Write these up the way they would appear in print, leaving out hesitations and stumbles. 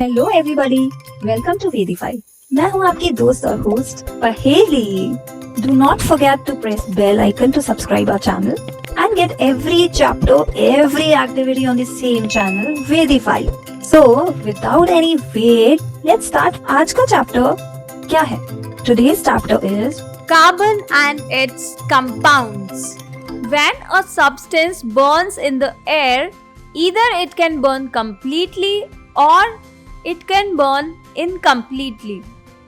Hello everybody, welcome to verify. मैं हूं आपकी दोस्त और host Paheli. Do not forget to press bell icon to subscribe our channel and get every chapter, every activity on the same channel verify. So without any wait, let's start. आज का chapter क्या है? Today's chapter is Carbon and its compounds. When a substance burns in the air, either it can burn completely or it can burn incompletely.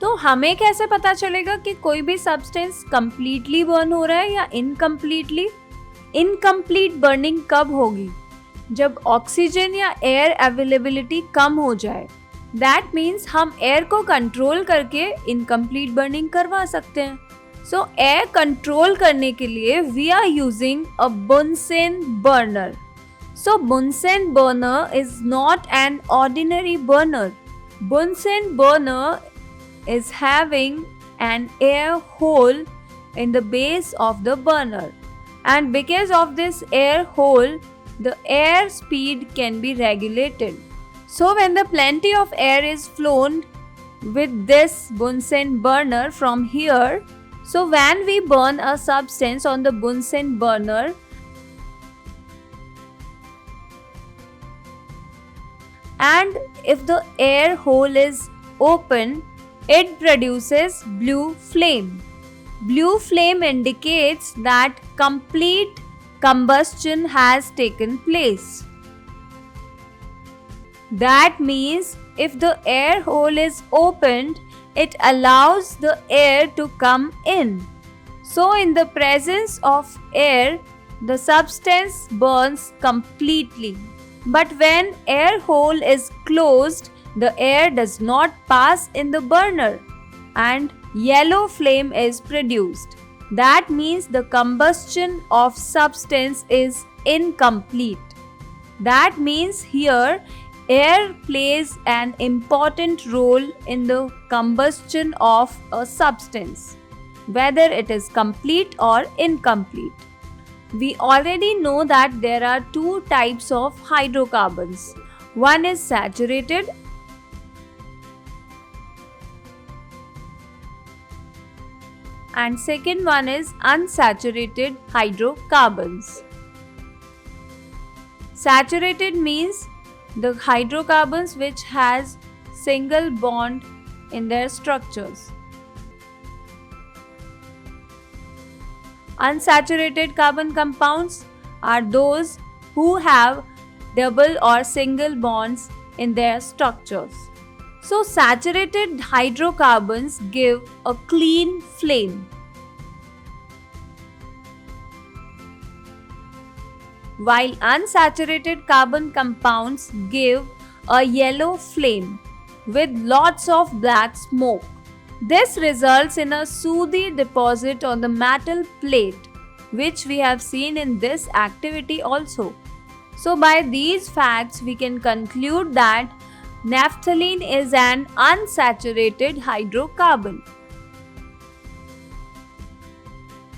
तो हमें कैसे पता चलेगा कि कोई भी सब्सटेंस completely burn हो रहा है या incompletely? Incomplete burning कब होगी? जब ऑक्सीजन या एयर अवेलेबिलिटी कम हो जाए। That means हम एयर को कंट्रोल करके incomplete burning करवा सकते हैं। So air कंट्रोल करने के लिए we are using a Bunsen burner. So Bunsen burner is not an ordinary burner. Bunsen burner is having an air hole in the base of the burner, and because of this air hole, the air speed can be regulated. So when the plenty of air is flown with this Bunsen burner from here, so when we burn a substance on the Bunsen burner, and if the air hole is open, it produces blue flame. Blue flame indicates that complete combustion has taken place. That means if the air hole is opened, it allows the air to come in. So in the presence of air, the substance burns completely. But when air hole is closed, the air does not pass in the burner and yellow flame is produced. That means the combustion of substance is incomplete. That means here air plays an important role in the combustion of a substance, whether it is complete or incomplete. We already know that there are two types of hydrocarbons. One is saturated and second one is unsaturated hydrocarbons. Saturated means the hydrocarbons which has single bond in their structures. Unsaturated carbon compounds are those who have double or single bonds in their structures. So saturated hydrocarbons give a clean flame, while unsaturated carbon compounds give a yellow flame with lots of black smoke. This results in a sooty deposit on the metal plate, which we have seen in this activity also. So by these facts, we can conclude that naphthalene is an unsaturated hydrocarbon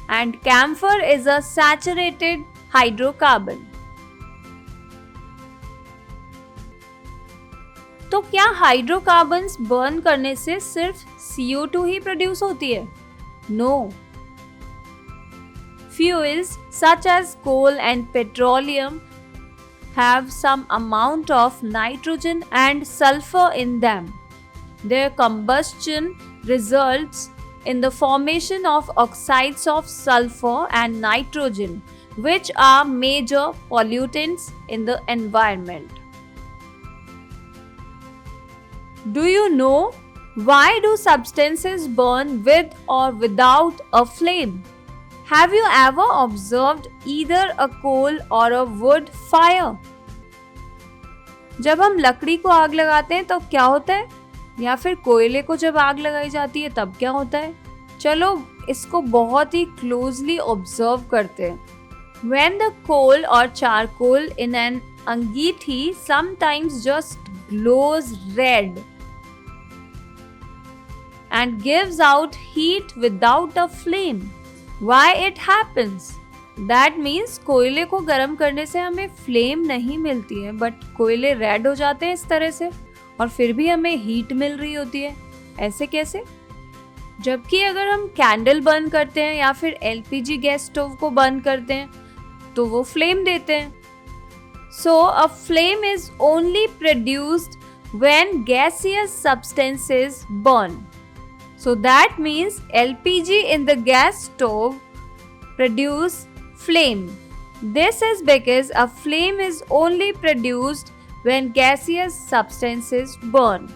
and camphor is a saturated hydrocarbon. तो क्या hydrocarbons burn करने से सिर्फ CO2 ही produce होती है? No. Fuels such as coal and petroleum have some amount of nitrogen and sulfur in them. Their combustion results in the formation of oxides of sulfur and nitrogen, which are major pollutants in the environment. Do you know why do substances burn with or without a flame? Have you ever observed either a coal or a wood fire? जब हम लकड़ी को आग लगाते हैं तो क्या होता है, या फिर कोयले को जब आग लगाई जाती है तब क्या होता है? चलो इसको बहुत ही क्लोजली ऑब्जर्व करते हैं। When the coal or charcoal in an angeethi sometimes just glows red and gives out heat without a flame. Why it happens? That means कोयले को गर्म करने से हमें फ्लेम नहीं मिलती है, बट कोयले रेड हो जाते हैं इस तरह से, और फिर भी हमें हीट मिल रही होती है। ऐसे कैसे? जबकि अगर हम कैंडल बर्न करते हैं या फिर एलपीजी गैस स्टोव को बर्न करते हैं तो वो फ्लेम देते हैं। So a flame is only produced when gaseous substances burn. So that means LPG in the gas stove produce flame. This is because a flame is only produced when gaseous substances burn.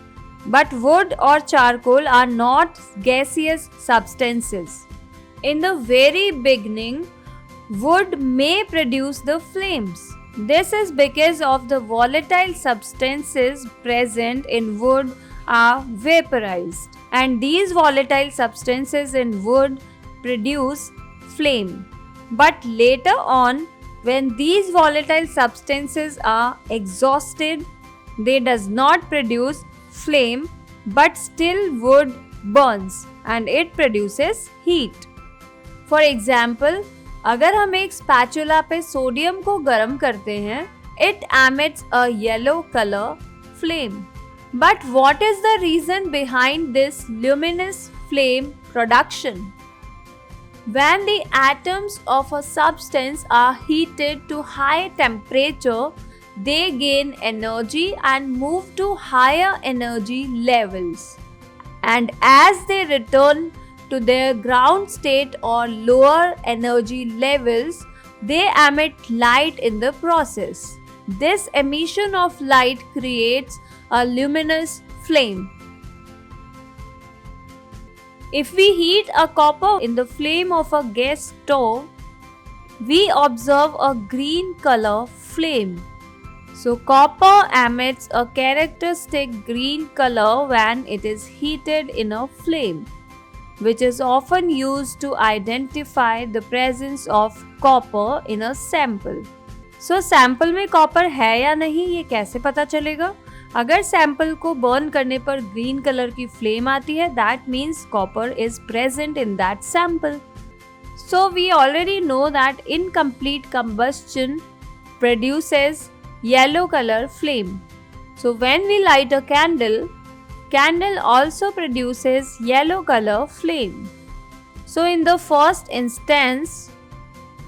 But wood or charcoal are not gaseous substances. In the very beginning, wood may produce the flames. This is because of the volatile substances present in wood are vaporized, and these volatile substances in wood produce flame. But later on, when these volatile substances are exhausted, they does not produce flame, but still wood burns and it produces heat. For example, अगर हम एक spatula पे sodium को गर्म करते हैं, it emits a yellow color flame. But what is the reason behind this luminous flame production? When the atoms of a substance are heated to high temperature, they gain energy and move to higher energy levels. And as they return to their ground state or lower energy levels, they emit light in the process. This emission of light creates a luminous flame. If we heat a copper in the flame of a gas stove, we observe a green color flame. So copper emits a characteristic green color when it is heated in a flame, which is often used to identify the presence of copper in a sample. So sample में copper है या नहीं ये कैसे पता चलेगा? अगर sample को burn करने पर green color की flame आती है, that means copper is present in that sample. So we already know that incomplete combustion produces yellow color flame. So when we light a candle also produces yellow color flame. So in the first instance,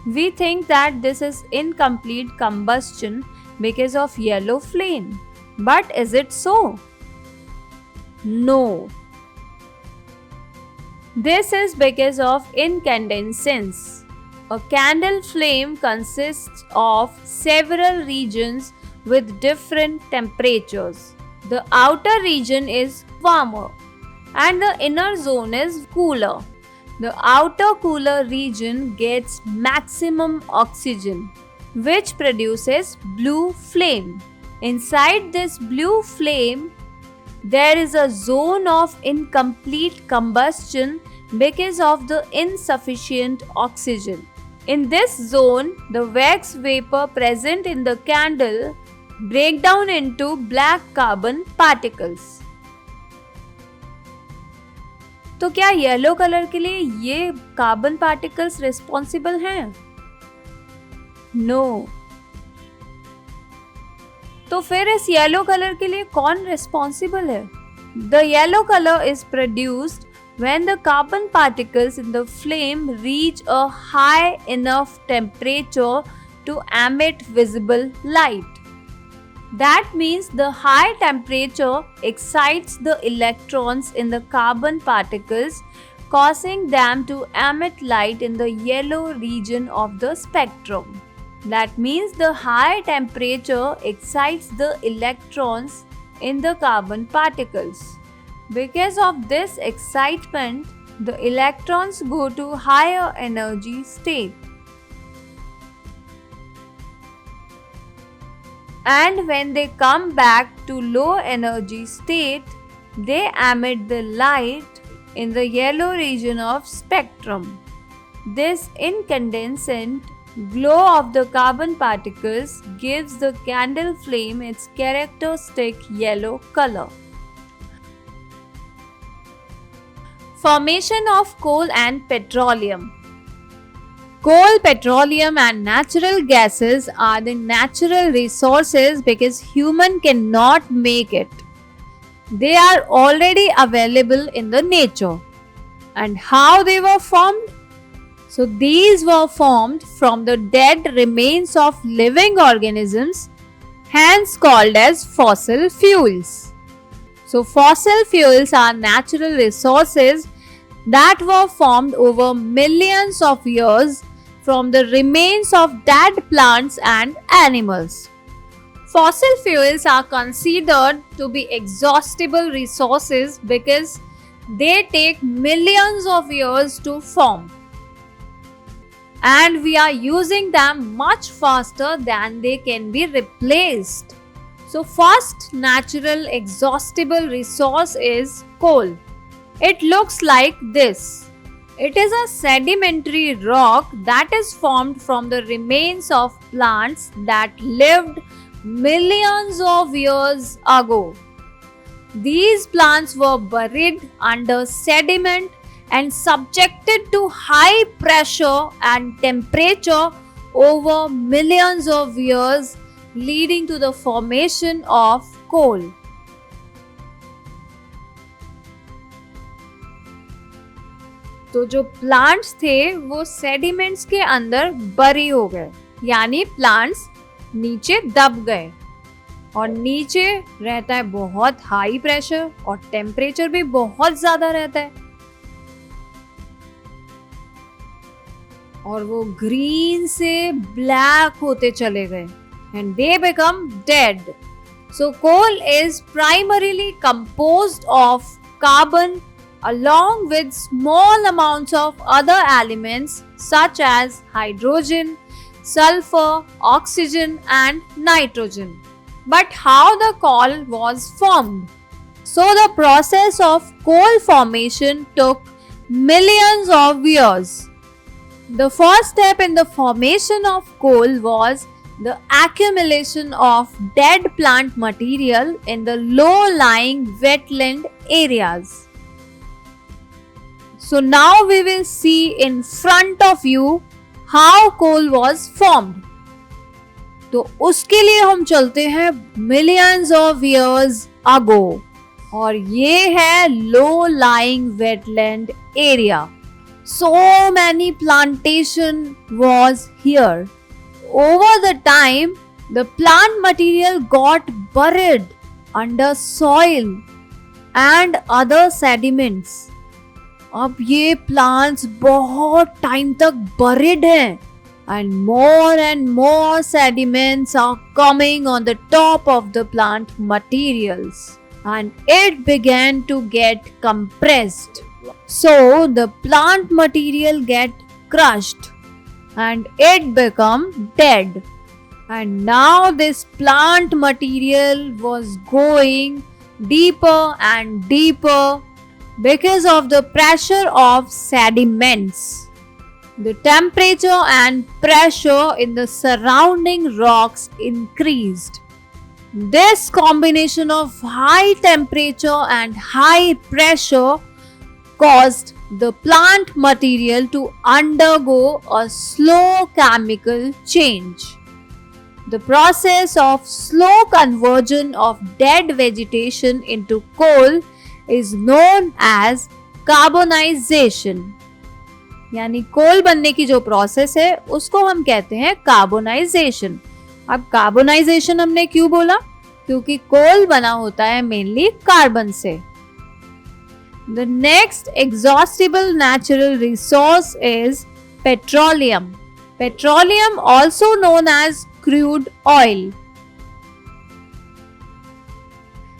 we think that this is incomplete combustion because of yellow flame. But is it so? No. This is because of incandescence. A candle flame consists of several regions with different temperatures. The outer region is warmer and the inner zone is cooler. The outer cooler region gets maximum oxygen, which produces blue flame. Inside this blue flame, there is a zone of incomplete combustion because of the insufficient oxygen. In this zone, the wax vapor present in the candle break down into black carbon particles. तो क्या yellow colour के लिए ये carbon particles responsible हैं? No. तो फिर इस yellow colour के लिए कौन रिस्पॉन्सिबल है? The yellow colour is produced when the carbon particles in the flame reach a high enough temperature to emit visible light. That means the high temperature excites the electrons in the carbon particles, causing them to emit light in the yellow region of the spectrum. That means the high temperature excites the electrons in the carbon particles. Because of this excitement, the electrons go to higher energy state. And when they come back to low energy state, they emit the light in the yellow region of spectrum. This incandescent glow of the carbon particles gives the candle flame its characteristic yellow color. Formation of coal and petroleum. Coal, petroleum and natural gases are the natural resources because human cannot make it. They are already available in the nature. And how they were formed? So these were formed from the dead remains of living organisms, hence called as fossil fuels. So fossil fuels are natural resources that were formed over millions of years from the remains of dead plants and animals. Fossil fuels are considered to be exhaustible resources because they take millions of years to form, and we are using them much faster than they can be replaced. So first natural exhaustible resource is coal. It looks like this. It is a sedimentary rock that is formed from the remains of plants that lived millions of years ago. These plants were buried under sediment and subjected to high pressure and temperature over millions of years, leading to the formation of coal. तो जो plants थे वो sediments के अंदर बरी हो गए, यानी प्लांट्स नीचे दब गए, और नीचे रहता है बहुत हाई प्रेशर और टेम्परेचर भी बहुत ज्यादा रहता है, और वो ग्रीन से ब्लैक होते चले गए, and they become dead. So coal is primarily composed of carbon along with small amounts of other elements such as hydrogen, sulfur, oxygen and nitrogen. But how the coal was formed? So the process of coal formation took millions of years. The first step in the formation of coal was the accumulation of dead plant material in the low-lying wetland areas. So now we will see in front of you how coal was formed. तो उसके लिए हम चलते हैं millions of years ago, और ये है low-lying wetland area. So many plantation was here. Over the time, the plant material got buried under soil and other sediments. अब ये plants बहुत time तक buried हैं, and more sediments are coming on the top of the plant materials, and it began to get compressed. So the plant material get crushed and it become dead. And now this plant material was going deeper and deeper because of the pressure of sediments. The temperature and pressure in the surrounding rocks increased. This combination of high temperature and high pressure caused the plant material to undergo a slow chemical change. The process of slow conversion of dead vegetation into coal is known as carbonization. यानी कोल बनने की जो process है उसको हम कहते हैं carbonisation. अब कार्बोनाइजेशन हमने क्यों बोला? क्योंकि कोल बना होता है मेनली कार्बन से. The next exhaustible natural resource is petroleum. Petroleum, also known as crude oil.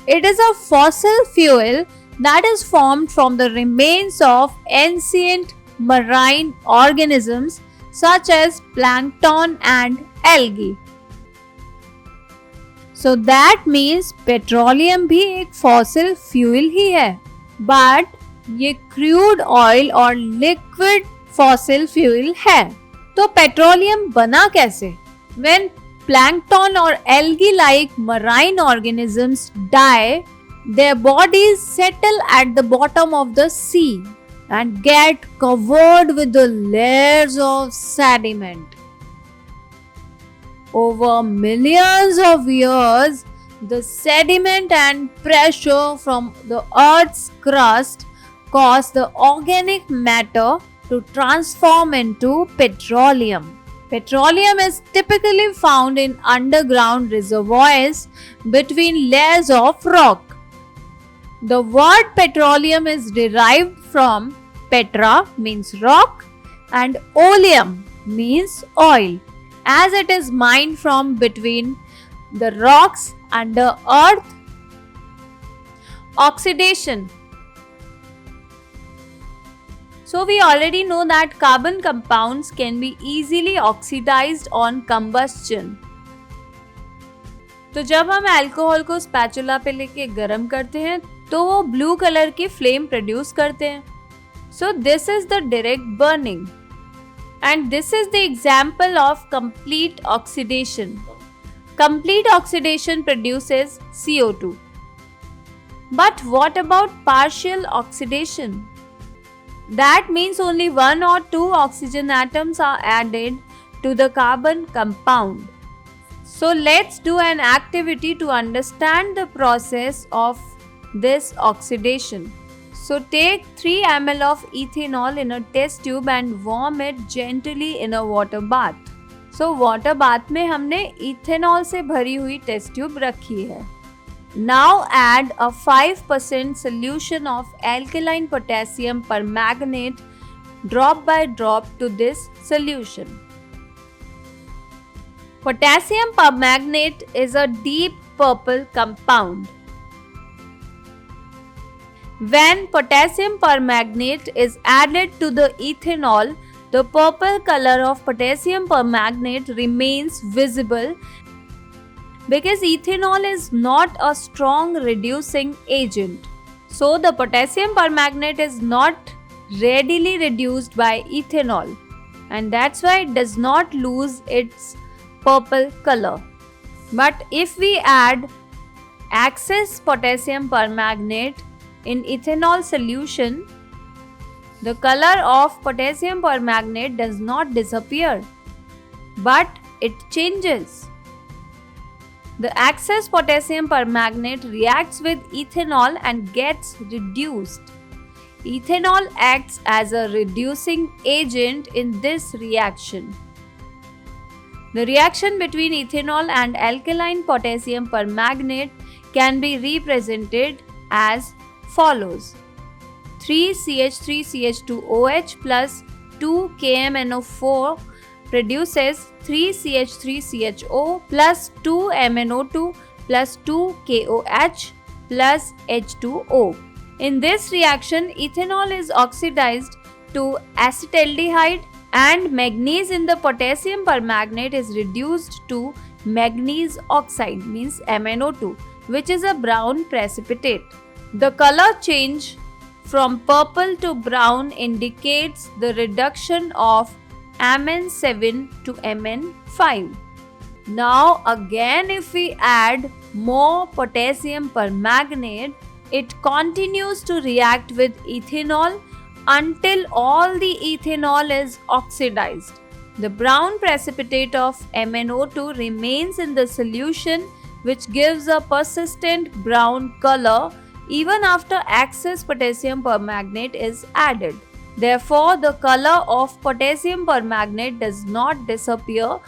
It is a fossil fuel that is formed from the remains of ancient marine organisms such as plankton and algae. So that means petroleum भी एक fossil fuel ही है. But ये crude oil और liquid fossil fuel है. तो petroleum बना कैसे? When plankton or algae-like marine organisms die, their bodies settle at the bottom of the sea and get covered with the layers of sediment. Over millions of years, The sediment and pressure from the Earth's crust cause the organic matter to transform into petroleum. Petroleum is typically found in underground reservoirs between layers of rock. The word petroleum is derived from petra means rock and oleum means oil, as it is mined from between the rocks under earth. Oxidation. So we already know that carbon compounds can be easily oxidized on combustion. तो जब हम alcohol को spatula पे लेके गरम करते हैं तो वो ब्लू कलर की फ्लेम प्रोड्यूस करते हैं. So this is the direct burning. And this is the example of complete oxidation. Complete oxidation produces CO2. But what about partial oxidation? That means only one or two oxygen atoms are added to the carbon compound. So let's do an activity to understand the process of this oxidation. So take 3 ml of ethanol in a test tube and warm it gently in a water bath. So water bath में हमने ethanol से भरी हुई test tube रखी है. Now add a 5% solution of alkaline potassium permanganate drop by drop to this solution. Potassium permanganate is a deep purple compound. When potassium permanganate is added to the ethanol, the purple color of potassium permanganate remains visible because ethanol is not a strong reducing agent. So the potassium permanganate is not readily reduced by ethanol, and that's why it does not lose its purple color. But if we add excess potassium permanganate in ethanol solution, the color of potassium permanganate does not disappear, but it changes. The excess potassium permanganate reacts with ethanol and gets reduced. Ethanol acts as a reducing agent in this reaction. The reaction between ethanol and alkaline potassium permanganate can be represented as follows. 3CH3CH2OH plus 2 KMNO4 produces 3CH3CHO plus 2 MnO2 plus 2 KOH plus H2O. In this reaction, ethanol is oxidized to acetaldehyde and manganese in the potassium permanganate is reduced to manganese oxide means MnO2, which is a brown precipitate. The color change from purple to brown indicates the reduction of Mn7 to Mn5. Now again, if we add more potassium permanganate, it continues to react with ethanol until all the ethanol is oxidized. The brown precipitate of MnO2 remains in the solution, which gives a persistent brown color even after excess potassium permanganate is added. Therefore, the color of potassium permanganate does not disappear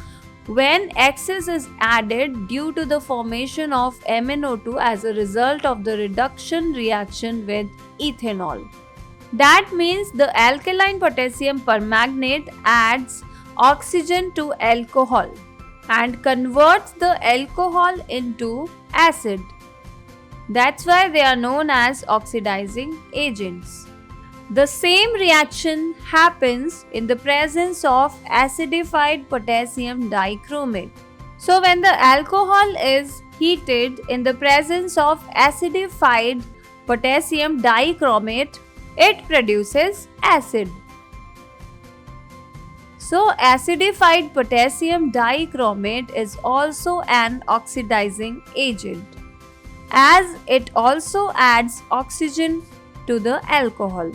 when excess is added due to the formation of MnO2 as a result of the reduction reaction with ethanol. That means the alkaline potassium permanganate adds oxygen to alcohol and converts the alcohol into acid. That's why they are known as oxidizing agents. The same reaction happens in the presence of acidified potassium dichromate. So when the alcohol is heated in the presence of acidified potassium dichromate, it produces acid. So acidified potassium dichromate is also an oxidizing agent, as it also adds oxygen to the alcohol.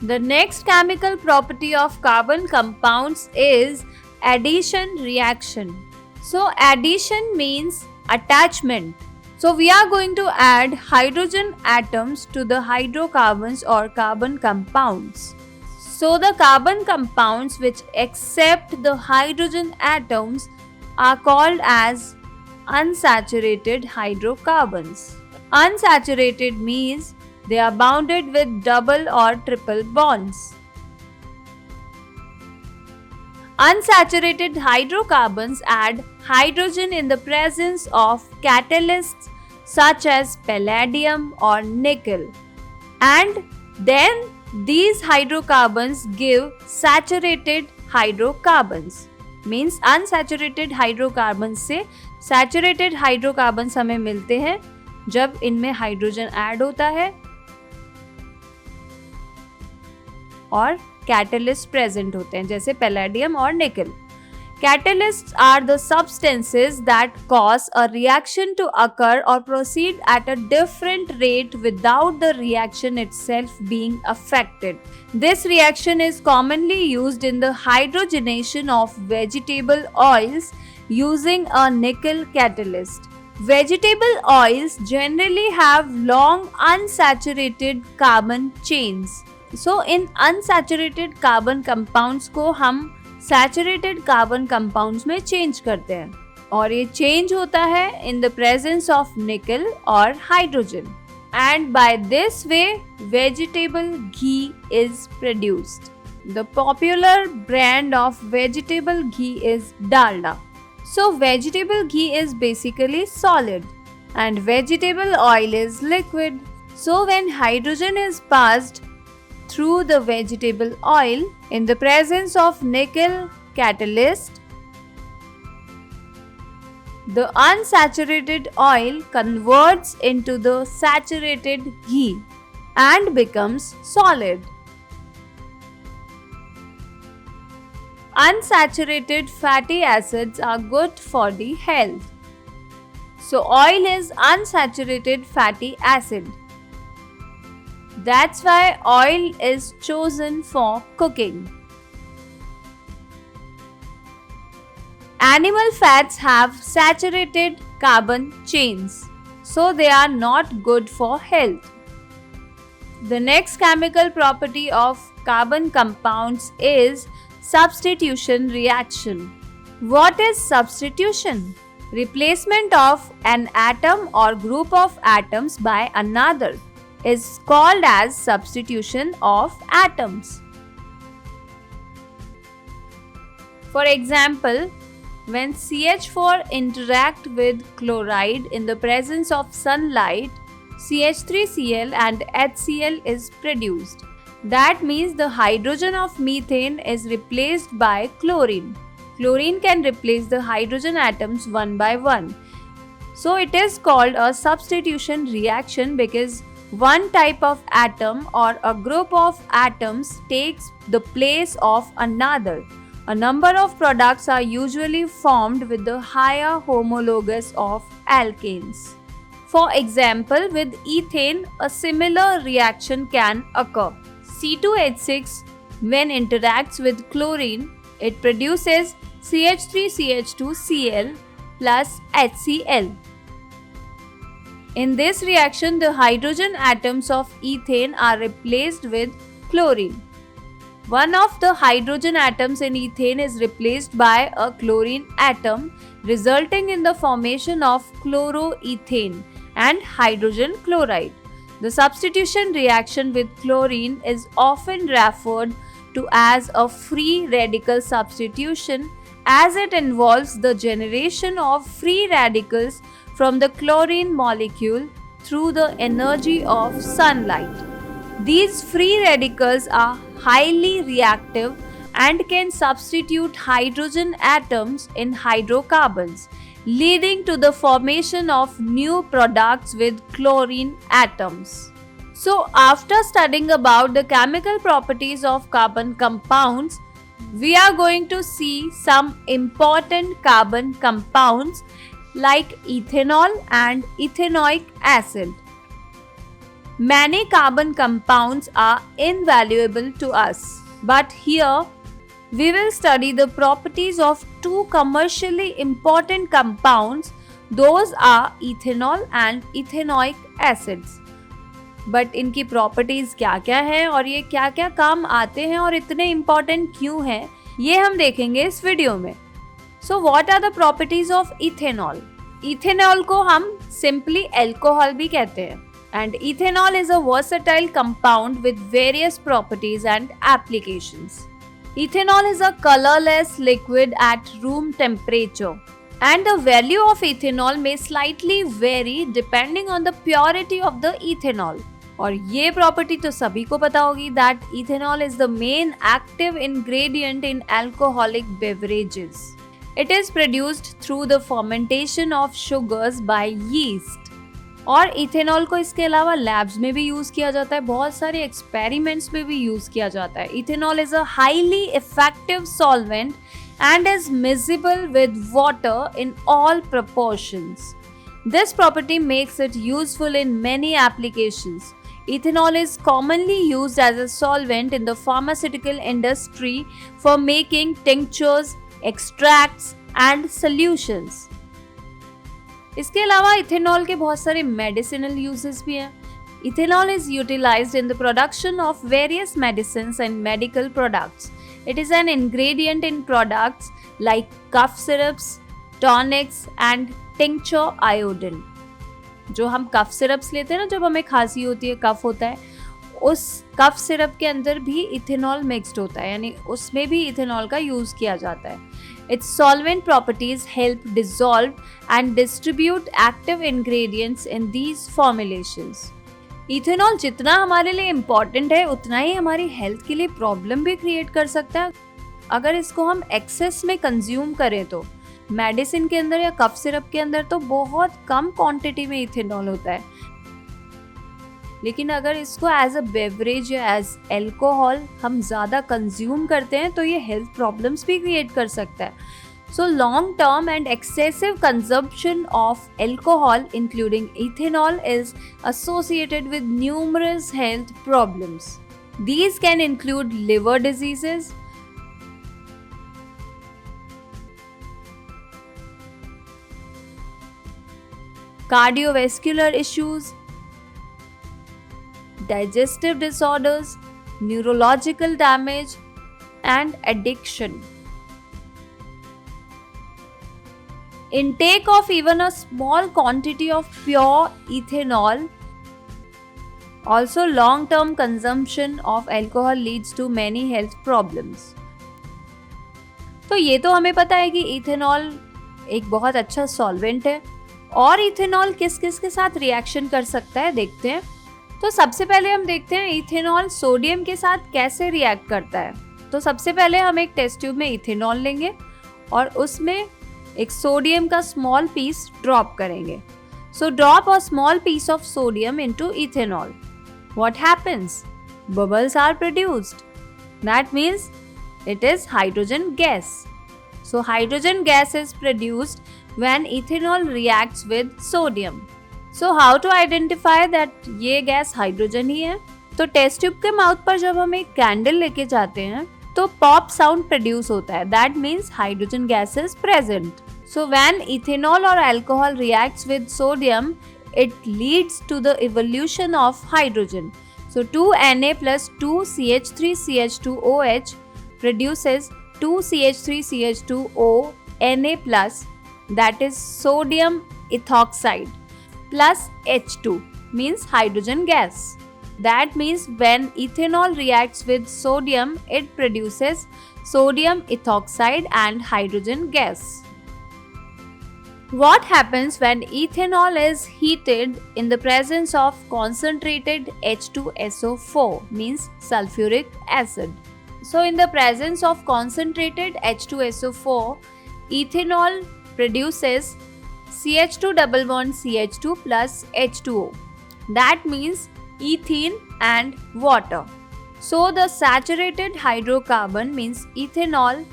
The next chemical property of carbon compounds is addition reaction. So addition means attachment. So we are going to add hydrogen atoms to the hydrocarbons or carbon compounds. So the carbon compounds which accept the hydrogen atoms are called as unsaturated hydrocarbons. Unsaturated means they are bounded with double or triple bonds. Unsaturated hydrocarbons add hydrogen in the presence of catalysts such as palladium or nickel, and then these hydrocarbons give saturated hydrocarbons. Means unsaturated hydrocarbons से saturated hydrocarbons हमें मिलते हैं जब इनमें hydrogen add होता है और catalyst present होते हैं जैसे पैलेडियम और निकल. Catalysts are the substances that cause a reaction to occur or proceed at a different rate without the reaction itself being affected. This reaction is commonly used in the hydrogenation of vegetable oils using a nickel catalyst. Vegetable oils generally have long unsaturated carbon chains. So in unsaturated carbon compounds को हम saturated carbon compounds में change करते हैं और ये change होता है in the presence of nickel और hydrogen, and by this way vegetable ghee is produced. The popular brand of vegetable ghee is Dalda. So vegetable ghee is basically solid and vegetable oil is liquid. So when hydrogen is passed through the vegetable oil in the presence of nickel catalyst, the unsaturated oil converts into the saturated ghee and becomes solid. Unsaturated fatty acids are good for the health. So oil is unsaturated fatty acid. That's why oil is chosen for cooking. Animal fats have saturated carbon chains, so they are not good for health. The next chemical property of carbon compounds is substitution reaction. What is substitution? Replacement of an atom or group of atoms by another is called as substitution of atoms. For example, when CH4 interact with chloride in the presence of sunlight, CH3Cl and HCl is produced. That means the hydrogen of methane is replaced by chlorine. Chlorine can replace the hydrogen atoms one by one. So it is called a substitution reaction because one type of atom or a group of atoms takes the place of another. A number of products are usually formed with the higher homologous of alkanes. For example, with ethane, a similar reaction can occur. C2H6, when interacts with chlorine, it produces CH3CH2Cl plus HCl. In this reaction, the hydrogen atoms of ethane are replaced with chlorine. One of the hydrogen atoms in ethane is replaced by a chlorine atom, resulting in the formation of chloroethane and hydrogen chloride. The substitution reaction with chlorine is often referred to as a free radical substitution, as it involves the generation of free radicals from the chlorine molecule through the energy of sunlight. These free radicals are highly reactive and can substitute hydrogen atoms in hydrocarbons, leading to the formation of new products with chlorine atoms. So, after studying about the chemical properties of carbon compounds, we are going to see some important carbon compounds like ethanol and ethanoic acid. Many carbon compounds are invaluable to us, but here we will study the properties of two commercially important compounds Those are ethanol and ethanoic acids. But इनकी properties क्या क्या है और ये क्या क्या काम आते हैं और इतने इम्पोर्टेंट क्यों हैं, ये हम देखेंगे इस वीडियो में. So what are the properties of ethanol? Ethanol को हम सिंपली अल्कोहल भी कहते हैं. And ethanol is a versatile compound with various properties and applications. Ethanol is a colorless liquid at room temperature, and the value of ethanol may slightly vary depending on the purity of the ethanol. और ये property तो सभी को पता होगी that ethanol is the main active ingredient in alcoholic beverages. It is produced through the fermentation of sugars by yeast. और ethanol को इसके अलावा लैब्स में भी यूज किया जाता है, बहुत सारे एक्सपेरिमेंट्स में भी यूज किया जाता है. Ethanol is a highly effective solvent and is miscible with water in all proportions. This property makes it useful in many applications. Ethanol is commonly used as a solvent in the pharmaceutical industry for making tinctures, extracts and solutions. इसके अलावा ethanol के बहुत सारे medicinal uses भी हैं. Ethanol is utilised in the production of various medicines and medical products. It is an ingredient in products like cough syrups, tonics and tincture iodine. जो हम कफ syrups लेते हैं ना, जब हमें खांसी होती है, कफ होता है, उस कफ सिरप के अंदर भी इथेनॉल मिक्स्ड होता है, यानी उसमें भी इथेनॉल का यूज किया जाता है. Its solvent properties help dissolve and distribute active ingredients in these formulations. Ethanol जितना हमारे लिए इम्पॉर्टेंट है उतना ही हमारी हेल्थ के लिए प्रॉब्लम भी क्रिएट कर सकता है. अगर इसको हम एक्सेस में कंज्यूम करें तो मेडिसिन के अंदर या कफ सिरप के अंदर तो बहुत कम क्वांटिटी में इथेनॉल होता है, लेकिन अगर इसको एज अ बेवरेज या एज अल्कोहल हम ज़्यादा कंज्यूम करते हैं तो ये हेल्थ प्रॉब्लम्स भी क्रिएट कर सकता है. So long-term and excessive consumption of alcohol, including ethanol, is associated with numerous health problems. These can include liver diseases, cardiovascular issues, digestive disorders, neurological damage, and addiction. Intake of even a small quantity of pure ethanol, also long-term consumption of alcohol leads to many health problems. तो ये तो हमें पता है कि ethanol एक बहुत अच्छा सॉल्वेंट है. और इथेनॉल किस किस के साथ रिएक्शन कर सकता है देखते हैं. तो सबसे पहले हम देखते हैं इथेनॉल सोडियम के साथ कैसे रिएक्ट करता है. तो सबसे पहले हम एक टेस्ट ट्यूब में इथेनॉल लेंगे और उसमें एक सोडियम का स्मॉल पीस ड्रॉप करेंगे. So drop a small piece of sodium into ethanol. What happens? Bubbles are produced. That means it is hydrogen gas. So hydrogen gas is produced when ethanol reacts with sodium. So how to identify that ये gas hydrogen ही है? तो test tube के mouth पर जब हम एक candle लेके जाते हैं तो पॉप साउंड प्रोड्यूस होता है. That means hydrogen gas is present. So when ethanol or alcohol reacts with sodium, it leads to the evolution of hydrogen. So 2Na plus 2CH3CH2OH produces 2CH3CH2O Na plus, that is sodium ethoxide, plus H2 means hydrogen gas. That means when ethanol reacts with sodium, it produces sodium ethoxide and hydrogen gas. What happens when ethanol is heated in the presence of concentrated H2SO4 means sulfuric acid? So in the presence of concentrated H2SO4, ethanol produces CH2 double bond CH2 plus H2O. That means ethene and water. So the saturated hydrocarbon means ethanol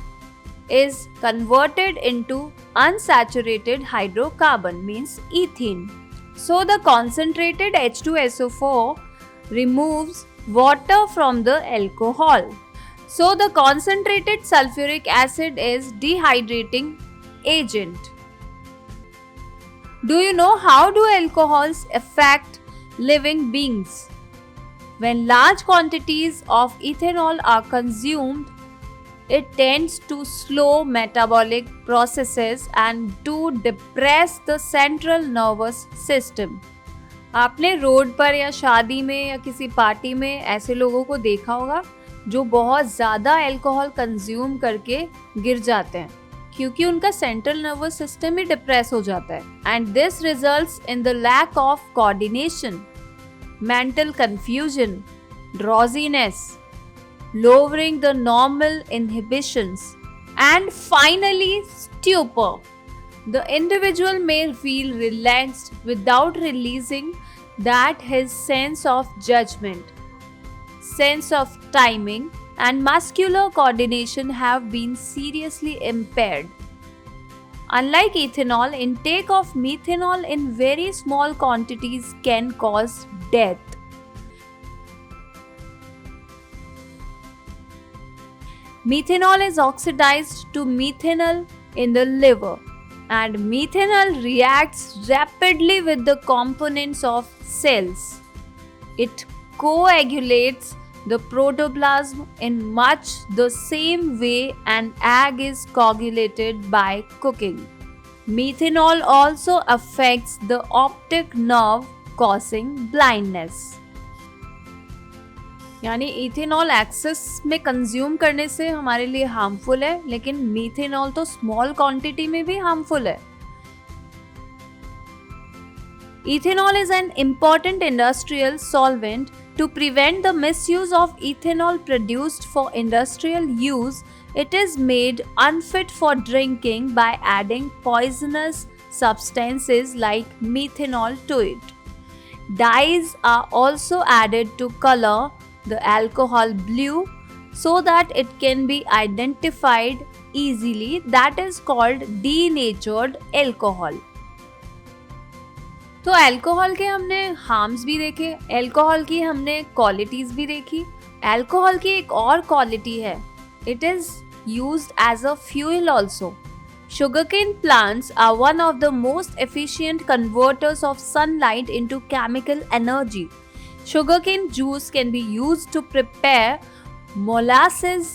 is converted into unsaturated hydrocarbon means ethene. So the concentrated H2SO4 removes water from the alcohol. So the concentrated sulfuric acid is dehydrating agent. Do you know how do alcohols affect living beings? When large quantities of ethanol are consumed, it tends to slow metabolic processes and to depress the central nervous system. आपने road पर या शादी में या किसी party में ऐसे लोगों को देखा होगा जो बहुत ज़्यादा अल्कोहल कंज्यूम करके गिर जाते हैं क्योंकि उनका सेंट्रल नर्वस सिस्टम ही डिप्रेस हो जाता है and this results in the lack of coordination, mental confusion, drowsiness, lowering the normal inhibitions, and finally stupor. The individual may feel relaxed without releasing that his sense of judgment, sense of timing, and muscular coordination have been seriously impaired. Unlike ethanol, intake of methanol in very small quantities can cause death. Methanol is oxidized to methanol in the liver, and methanol reacts rapidly with the components of cells. It coagulates the protoplasm in much the same way an egg is coagulated by cooking. Methanol also affects the optic nerve, causing blindness. यानी ethanol access में consume करने से हमारे लिए harmful है, लेकिन methanol तो small quantity में भी हार्मफुल है. Ethanol is an important industrial solvent. To prevent the misuse of ethanol produced for industrial use, it is made unfit for drinking by adding poisonous substances like methanol to it. Dyes are also added to color the alcohol blue so that it can be identified easily. That is called denatured alcohol. तो alcohol के हमने harms भी देखे, alcohol की हमने qualities भी देखी. Alcohol की एक और क्वालिटी है, it is used as a fuel also. Sugarcane plants are one of the most efficient converters of sunlight into chemical energy. Sugarcane juice can be used to prepare molasses,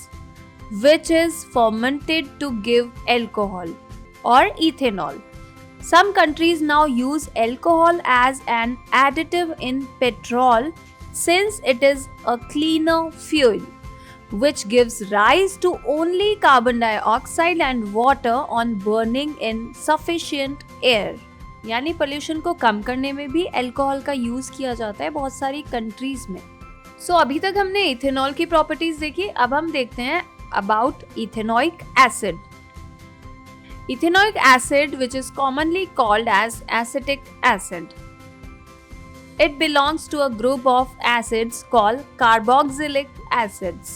which is fermented to give alcohol or ethanol. Some countries now use alcohol as an additive in petrol since it is a cleaner fuel, which gives rise to only carbon dioxide and water on burning in sufficient air. यानी pollution को कम करने में भी alcohol का use किया जाता है बहुत सारी कंट्रीज में. सो अभी तक हमने इथेनॉल की प्रॉपर्टीज देखी. अब हम देखते हैं about ethanoic acid. Ethanoic acid which is commonly called as acetic acid. It belongs to a group of acids called carboxylic acids.